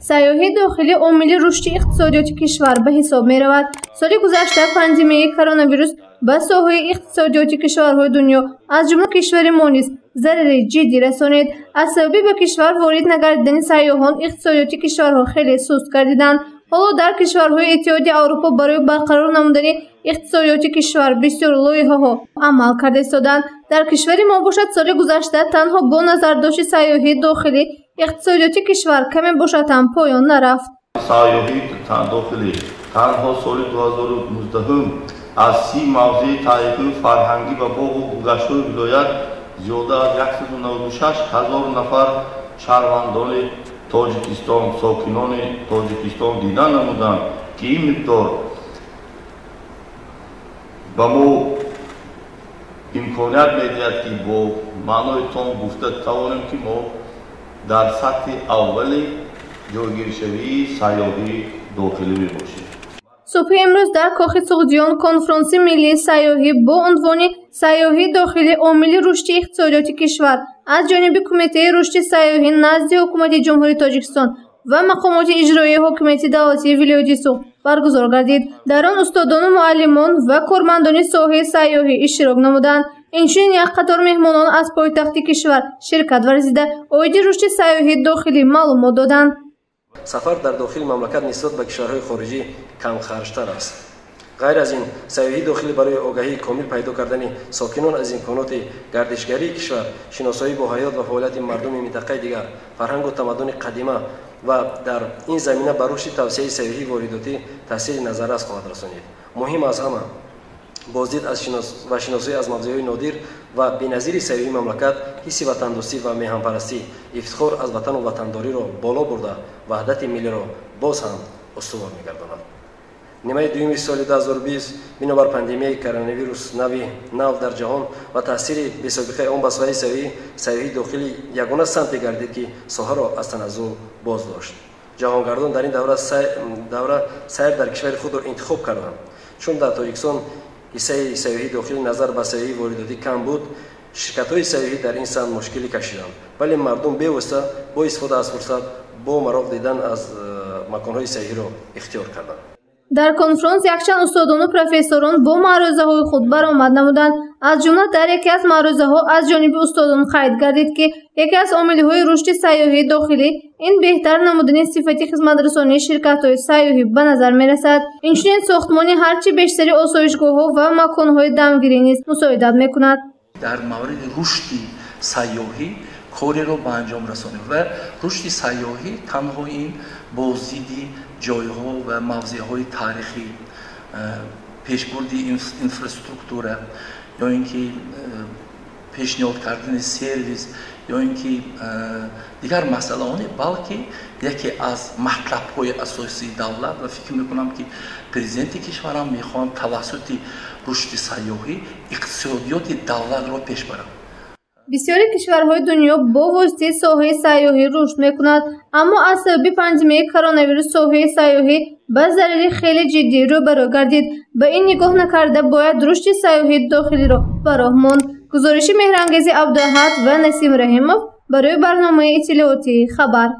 сайёҳии дохилӣ омили рушди иқтисодиёти кишвар ба ҳисоб меравад. соли гузашта пандемияи коронавирус ба соҳаи иқтисодиёти кишварҳои дунё аз ҷумла кишвари мо низ зарари ҷиддӣ расонид. аз сабаби ба кишвар ворид нагардидани сайёҳон иқтисодиёти кишварҳо хеле суст гардиданд. ҳоло дар кишварҳои Иттиҳоди Аврупо барои барқарор намудани иқтисодиёти кишвар бисёр лоиҳаҳо амал карда истоданд. дар кишвари мо бошад, соли гузашта танҳо бо назардошти сайёҳии дохилӣ иқтисодиёти кишвар каме бошад ҳам поён нарафт. сайёҳии дохилӣ танҳо соли 2019 аз 30 мавзеи таърихӣ фарҳангӣ ва боғу гаштҳои вилоят зиёда аз 196 000 нафар шаҳрвандони Тоҷикистон, сокинони Тоҷикистон дидан намуданд, ки ин миқдор ба мо имконият медиҳад, ки бо маънои том гуфта тавонем, ки мо дар сатҳи аввали ҷойгиршавии сайёҳии дохилӣ мебошем. субҳи имрӯз дар Кохи Суғдиён конфронси миллии сайёҳӣ бо унвони сайёҳии дохилӣ омили рушди иқтисодиёти кишвар аз ҷониби Кумитаи рушди сайёҳӣ назди ҳукумати Ҷумҳурии Тоҷикистон ва мақомоти иҷроии ҳокимияти давлатии вилояти Суғд баргузор гардид. дар он устодону муаллимон ва кормандони соҳаи сайёҳӣ иштирок намуданд. инчунин як қатор меҳмонон аз пойтахти кишвар ширкат варзида оиди рушди сайёҳии дохилӣ маълумот доданд. сафар дар дохили мамлакат нисбат ба кишварҳои хориҷӣ камхарҷтар аст. ғайр аз ин, сайёҳии дохилӣ барои огаҳии комил пайдо кардани сокинон аз имконоти гардишгарии кишвар, шиносоӣ бо ҳаёт ва фаъолияти мардуми минтақаи дигар, фарҳангу тамаддуни қадима ва дар ин замина ба рушди тавсеяи сайёҳии воридотӣ таъсири назаррас хоҳад расонид. муҳим аз ҳама, боздид ва шиносоӣ аз мавзеъҳои нодир ва беназири сайёҳии мамлакат, ҳисси ватандӯстӣ ва меҳанпарастӣ, ифтихор аз ватану ватандориро боло бурда, ваҳдати миллиро боз ҳам устувор мегардонад. нимаи дуюми соли 2020 бинобар пандемияи коронавирус нав дар ҷаҳон ва таъсири бесобиқаи он ба соҳаи сайёҳии дохилӣ ягона самте гардид, ки соҳаро аз таназзул боз дошт. ҷаҳонгардон дар ин давра сайр дар кишвари худро интихоб карданд. чун дар Тоҷикистон ҳиссаи сайёҳии дохилӣ назар ба сайёҳии воридотӣ кам буд, ширкатҳои сайёҳӣ дар ин самт мушкилӣ кашиданд, вале мардум бевосита бо истифода аз фурсат бо мароғ дидан аз маконҳои сайёҳиро ихтиёр карданд. дар конфронс якчанд устодону профессорон бо маърузаҳои худ баромад намуданд. аз ҷумла дар яке аз маърузаҳо аз ҷониби устодон қайд гардид, ки яке аз омилҳои рушди сайёҳии дохилӣ ин беҳтар намудани сифати хизматрасонии ширкатҳои сайёҳӣ ба назар мерасад. инчунин сохтмони ҳарчи бештари осоишгоҳҳо ва маконҳои дамгирӣ низ мусоидат мекунад. дар мавриди рушди сайёҳӣ кореро ба анҷом расонем ва рушди сайёҳӣ танҳо ин боздиди ҷойҳо ва мавзеъҳои таърихӣ, пешбурди инфраструктура ё ин ки пешниҳод кардани сервис ё ин ки дигар масъалаоне, балки яке аз матлабҳои асосии давлат ва фикр мекунам, ки президенти кишварам мехоҳанд тавассути рушди сайёҳӣ иқтисодиёти давлатро пеш барад. бисёри кишварҳои дунё бо воситаи соҳаи сайёҳӣ рушд мекунад, аммо аз сабаби пандемияи коронавирус соҳаи сайёҳӣ ба зарари хеле ҷиддӣ рӯбарӯ гардид. ба ин нигоҳ накарда бояд рушди сайёҳии дохилиро ба роҳ монд. гузориши меҳрангези Абдуаҳад ва Насим Раҳимов барои барномаи иттилоотии Хабар.